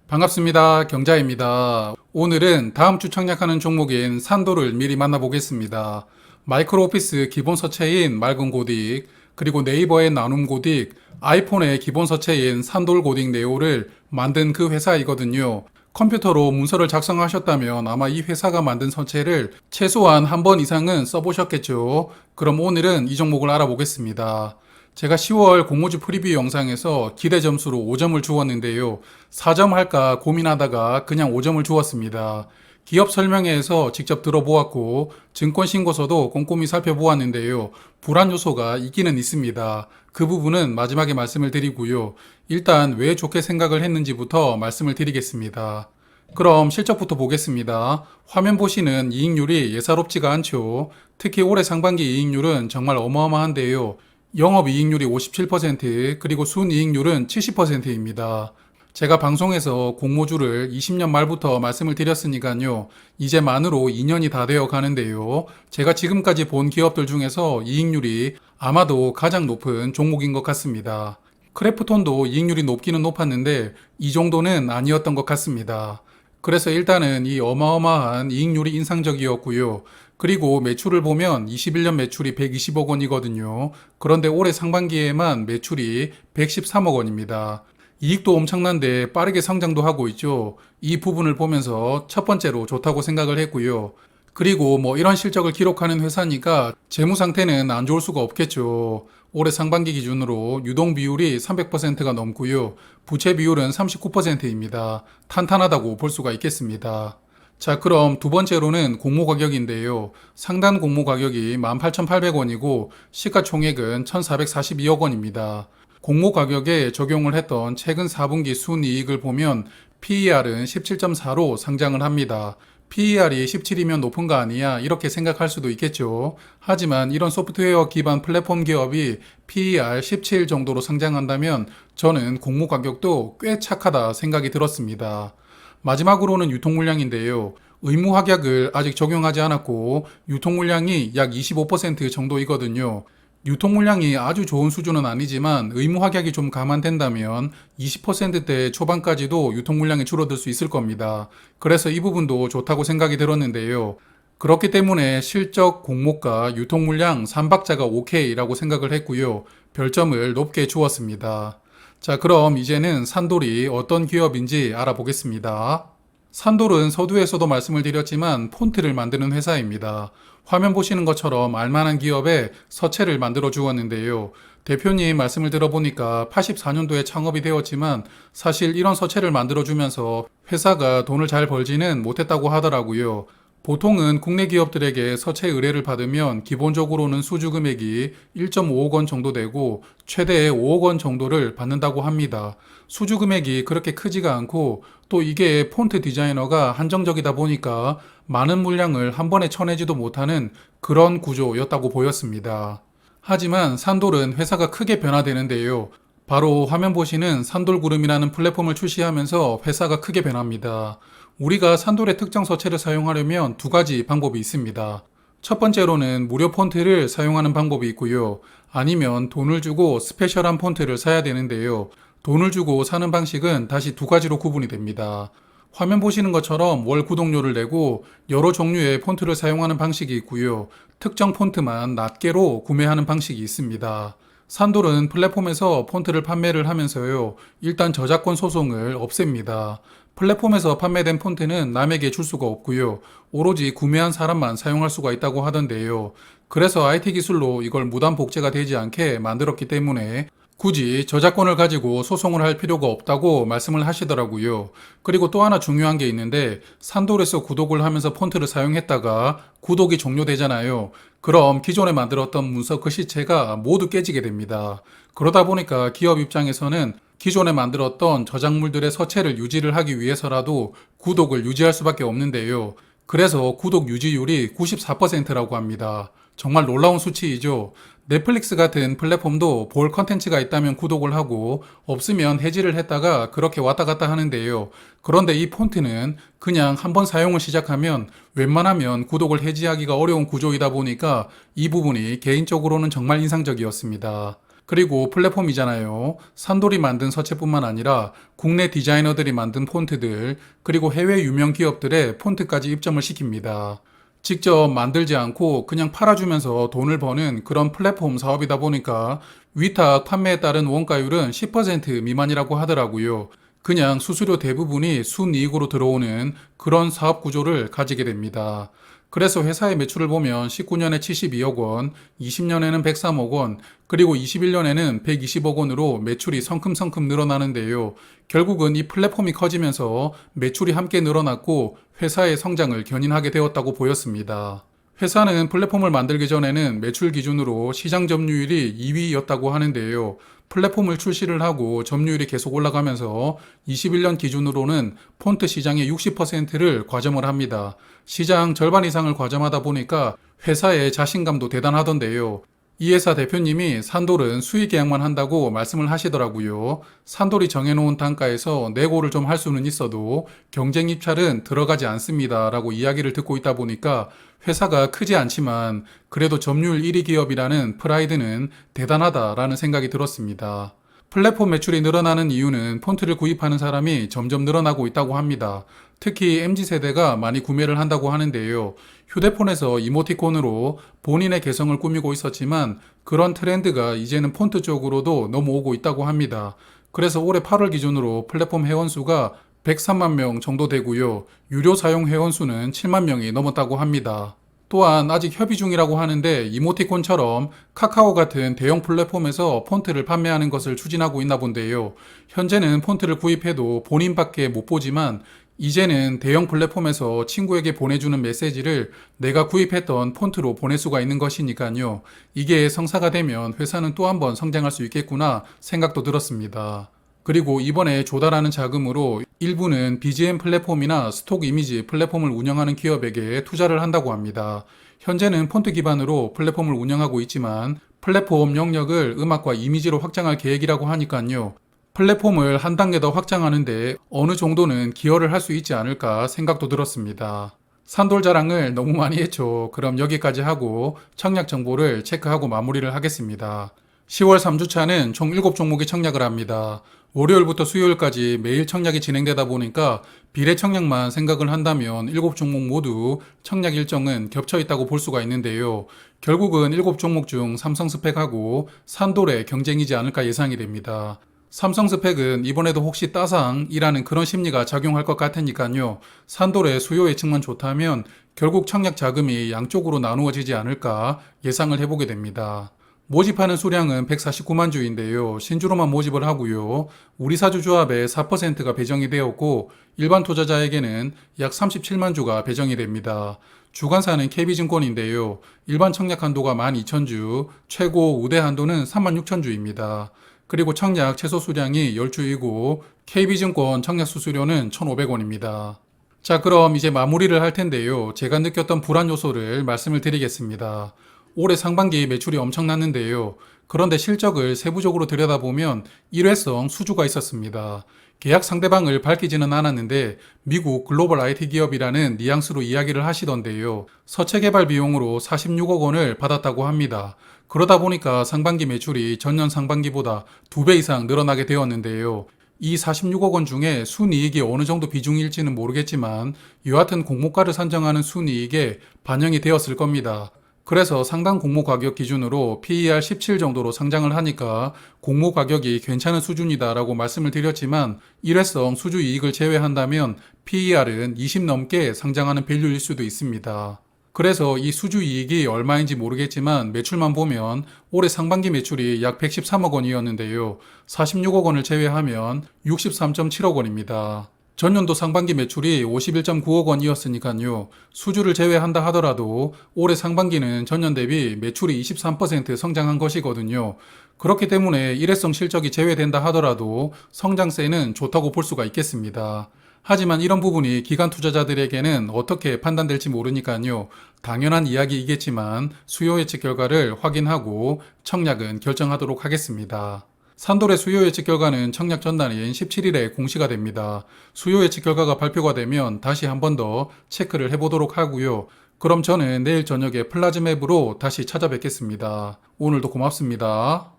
반갑습니다. 경자입니다. 오늘은 다음 주 청약하는 종목인 산도를 미리 만나보겠습니다. 마이크로 오피스 기본 서체인 맑은 고딕, 그리고 네이버의 나눔 고딕, 아이폰의 기본 서체인 산돌 고딕 네오를 만든 그 회사이거든요. 컴퓨터로 문서를 작성하셨다면 아마 이 회사가 만든 서체를 최소한 한 번 이상은 써보셨겠죠. 그럼 오늘은 이 종목을 알아보겠습니다. 제가 10월 공모주 프리뷰 영상에서 기대 점수로 5점을 주었는데요. 4점 할까 고민하다가 그냥 5점을 주었습니다. 기업 설명회에서 직접 들어보았고 증권신고서도 꼼꼼히 살펴보았는데요. 불안 요소가 있기는 있습니다. 그 부분은 마지막에 말씀을 드리고요. 일단 왜 좋게 생각을 했는지부터 말씀을 드리겠습니다. 그럼 실적부터 보겠습니다. 화면 보시는 이익률이 예사롭지가 않죠. 특히 올해 상반기 이익률은 정말 어마어마한데요. 영업이익률이 57%, 그리고 순이익률은 70%입니다. 제가 방송에서 공모주를 20년 말부터 말씀을 드렸으니까요. 이제 만으로 2년이 다 되어 가는데요. 제가 지금까지 본 기업들 중에서 이익률이 아마도 가장 높은 종목인 것 같습니다. 크래프톤도 이익률이 높기는 높았는데 이 정도는 아니었던 것 같습니다. 그래서 일단은 이 어마어마한 이익률이 인상적이었고요. 그리고 매출을 보면 21년 매출이 120억 원이거든요. 그런데 올해 상반기에만 매출이 113억 원입니다. 이익도 엄청난데 빠르게 성장도 하고 있죠. 이 부분을 보면서 첫 번째로 좋다고 생각을 했고요. 그리고 뭐 이런 실적을 기록하는 회사니까 재무 상태는 안 좋을 수가 없겠죠. 올해 상반기 기준으로 유동 비율이 300%가 넘고요. 부채 비율은 39%입니다. 탄탄하다고 볼 수가 있겠습니다. 자, 그럼 두 번째로는 공모 가격인데요. 상단 공모 가격이 18,800원이고 시가총액은 1,442억 원입니다. 공모 가격에 적용을 했던 최근 4분기 순이익을 보면 PER은 17.4로 상장을 합니다. PER이 17이면 높은 거 아니야? 이렇게 생각할 수도 있겠죠. 하지만 이런 소프트웨어 기반 플랫폼 기업이 PER 17 정도로 상장한다면 저는 공모 가격도 꽤 착하다 생각이 들었습니다. 마지막으로는 유통 물량인데요. 의무 확약을 아직 적용하지 않았고 유통 물량이 약 25% 정도이거든요. 유통 물량이 아주 좋은 수준은 아니지만 의무 확약이 좀 감안된다면 20%대 초반까지도 유통 물량이 줄어들 수 있을 겁니다. 그래서 이 부분도 좋다고 생각이 들었는데요. 그렇기 때문에 실적, 공모가, 유통 물량 3박자가 오케이라고 생각을 했고요. 별점을 높게 주었습니다. 자, 그럼 이제는 산돌이 어떤 기업인지 알아보겠습니다. 산돌은 서두에서도 말씀을 드렸지만 폰트를 만드는 회사입니다. 화면 보시는 것처럼 알만한 기업에 서체를 만들어 주었는데요. 대표님 말씀을 들어보니까 84년도에 창업이 되었지만 사실 이런 서체를 만들어 주면서 회사가 돈을 잘 벌지는 못했다고 하더라고요. 보통은 국내 기업들에게 서체 의뢰를 받으면 기본적으로는 수주 금액이 1.5억 원 정도 되고 최대 5억 원 정도를 받는다고 합니다. 수주 금액이 그렇게 크지가 않고 또 이게 폰트 디자이너가 한정적이다 보니까 많은 물량을 한 번에 쳐내지도 못하는 그런 구조였다고 보였습니다. 하지만 산돌은 회사가 크게 변화되는데요. 바로 화면 보시는 산돌구름이라는 플랫폼을 출시하면서 회사가 크게 변합니다. 우리가 산돌의 특정 서체를 사용하려면 두 가지 방법이 있습니다. 첫 번째로는 무료 폰트를 사용하는 방법이 있고요. 아니면 돈을 주고 스페셜한 폰트를 사야 되는데요. 돈을 주고 사는 방식은 다시 두 가지로 구분이 됩니다. 화면 보시는 것처럼 월 구독료를 내고 여러 종류의 폰트를 사용하는 방식이 있고요. 특정 폰트만 낱개로 구매하는 방식이 있습니다. 산돌은 플랫폼에서 폰트를 판매를 하면서요. 일단 저작권 소송을 없앱니다. 플랫폼에서 판매된 폰트는 남에게 줄 수가 없고요. 오로지 구매한 사람만 사용할 수가 있다고 하던데요. 그래서 IT 기술로 이걸 무단 복제가 되지 않게 만들었기 때문에 굳이 저작권을 가지고 소송을 할 필요가 없다고 말씀을 하시더라고요. 그리고 또 하나 중요한 게 있는데 산돌에서 구독을 하면서 폰트를 사용했다가 구독이 종료되잖아요. 그럼 기존에 만들었던 문서 글씨체가 모두 깨지게 됩니다. 그러다 보니까 기업 입장에서는 기존에 만들었던 저작물들의 서체를 유지를 하기 위해서라도 구독을 유지할 수밖에 없는데요. 그래서 구독 유지율이 94%라고 합니다. 정말 놀라운 수치이죠. 넷플릭스 같은 플랫폼도 볼 컨텐츠가 있다면 구독을 하고 없으면 해지를 했다가 그렇게 왔다 갔다 하는데요. 그런데 이 폰트는 그냥 한번 사용을 시작하면 웬만하면 구독을 해지하기가 어려운 구조이다 보니까 이 부분이 개인적으로는 정말 인상적이었습니다. 그리고 플랫폼이잖아요. 산돌이 만든 서체뿐만 아니라 국내 디자이너들이 만든 폰트들, 그리고 해외 유명 기업들의 폰트까지 입점을 시킵니다. 직접 만들지 않고 그냥 팔아주면서 돈을 버는 그런 플랫폼 사업이다 보니까 위탁 판매에 따른 원가율은 10% 미만이라고 하더라고요. 그냥 수수료 대부분이 순이익으로 들어오는 그런 사업 구조를 가지게 됩니다. 그래서 회사의 매출을 보면 19년에 72억 원, 20년에는 103억 원, 그리고 21년에는 120억 원으로 매출이 성큼성큼 늘어나는데요. 결국은 이 플랫폼이 커지면서 매출이 함께 늘어났고 회사의 성장을 견인하게 되었다고 보였습니다. 회사는 플랫폼을 만들기 전에는 매출 기준으로 시장 점유율이 2위였다고 하는데요. 플랫폼을 출시를 하고 점유율이 계속 올라가면서 21년 기준으로는 폰트 시장의 60%를 과점을 합니다. 시장 절반 이상을 과점하다 보니까 회사의 자신감도 대단하던데요. 이 회사 대표님이 산돌은 수익 계약만 한다고 말씀을 하시더라고요. 산돌이 정해놓은 단가에서 내고를 좀 할 수는 있어도 경쟁 입찰은 들어가지 않습니다. 라고 이야기를 듣고 있다 보니까 회사가 크지 않지만 그래도 점유율 1위 기업이라는 프라이드는 대단하다라는 생각이 들었습니다. 플랫폼 매출이 늘어나는 이유는 폰트를 구입하는 사람이 점점 늘어나고 있다고 합니다. 특히 MZ세대가 많이 구매를 한다고 하는데요. 휴대폰에서 이모티콘으로 본인의 개성을 꾸미고 있었지만 그런 트렌드가 이제는 폰트 쪽으로도 넘어오고 있다고 합니다. 그래서 올해 8월 기준으로 플랫폼 회원수가 103만 명 정도 되고요. 유료 사용 회원수는 7만 명이 넘었다고 합니다. 또한 아직 협의 중이라고 하는데 이모티콘처럼 카카오 같은 대형 플랫폼에서 폰트를 판매하는 것을 추진하고 있나 본데요. 현재는 폰트를 구입해도 본인밖에 못 보지만 이제는 대형 플랫폼에서 친구에게 보내주는 메시지를 내가 구입했던 폰트로 보낼 수가 있는 것이니까요. 이게 성사가 되면 회사는 또 한 번 성장할 수 있겠구나 생각도 들었습니다. 그리고 이번에 조달하는 자금으로 일부는 BGM 플랫폼이나 스톡 이미지 플랫폼을 운영하는 기업에게 투자를 한다고 합니다. 현재는 폰트 기반으로 플랫폼을 운영하고 있지만 플랫폼 영역을 음악과 이미지로 확장할 계획이라고 하니까요. 플랫폼을 한 단계 더 확장하는데 어느 정도는 기여를 할 수 있지 않을까 생각도 들었습니다. 산돌 자랑을 너무 많이 했죠. 그럼 여기까지 하고 청약 정보를 체크하고 마무리를 하겠습니다. 10월 3주차는 총 7종목이 청약을 합니다. 월요일부터 수요일까지 매일 청약이 진행되다 보니까 비례 청약만 생각을 한다면 7종목 모두 청약 일정은 겹쳐 있다고 볼 수가 있는데요. 결국은 7종목 중 삼성 스펙하고 산돌의 경쟁이지 않을까 예상이 됩니다. 삼성 스펙은 이번에도 혹시 따상이라는 그런 심리가 작용할 것 같으니까요. 산돌의 수요 예측만 좋다면 결국 청약 자금이 양쪽으로 나누어지지 않을까 예상을 해보게 됩니다. 모집하는 수량은 149만 주인데요. 신주로만 모집을 하고요. 우리사주 조합에 4%가 배정이 되었고 일반 투자자에게는 약 37만 주가 배정이 됩니다. 주관사는 KB증권인데요. 일반 청약 한도가 12,000주, 최고 우대 한도는 36,000주입니다. 그리고 청약 최소 수량이 10주이고 KB증권 청약 수수료는 1,500원입니다. 자, 그럼 이제 마무리를 할 텐데요. 제가 느꼈던 불안 요소를 말씀을 드리겠습니다. 올해 상반기 매출이 엄청났는데요. 그런데 실적을 세부적으로 들여다보면 일회성 수주가 있었습니다. 계약 상대방을 밝히지는 않았는데 미국 글로벌 IT 기업이라는 뉘앙스로 이야기를 하시던데요. 서체 개발 비용으로 46억 원을 받았다고 합니다. 그러다 보니까 상반기 매출이 전년 상반기보다 2배 이상 늘어나게 되었는데요. 이 46억 원 중에 순이익이 어느 정도 비중일지는 모르겠지만 여하튼 공모가를 산정하는 순이익에 반영이 되었을 겁니다. 그래서 상당 공모 가격 기준으로 PER 17 정도로 상장을 하니까 공모 가격이 괜찮은 수준이다라고 말씀을 드렸지만 일회성 수주 이익을 제외한다면 PER은 20 넘게 상장하는 밸류일 수도 있습니다. 그래서 이 수주 이익이 얼마인지 모르겠지만 매출만 보면 올해 상반기 매출이 약 113억 원이었는데요. 46억 원을 제외하면 63.7억 원입니다. 전년도 상반기 매출이 51.9억 원이었으니까요. 수주를 제외한다 하더라도 올해 상반기는 전년 대비 매출이 23% 성장한 것이거든요. 그렇기 때문에 일회성 실적이 제외된다 하더라도 성장세는 좋다고 볼 수가 있겠습니다. 하지만 이런 부분이 기관 투자자들에게는 어떻게 판단될지 모르니까요. 당연한 이야기이겠지만 수요 예측 결과를 확인하고 청약은 결정하도록 하겠습니다. 산돌의 수요 예측 결과는 청약 전날인 17일에 공시가 됩니다. 수요 예측 결과가 발표가 되면 다시 한 번 더 체크를 해보도록 하고요. 그럼 저는 내일 저녁에 플라즈맵으로 다시 찾아뵙겠습니다. 오늘도 고맙습니다.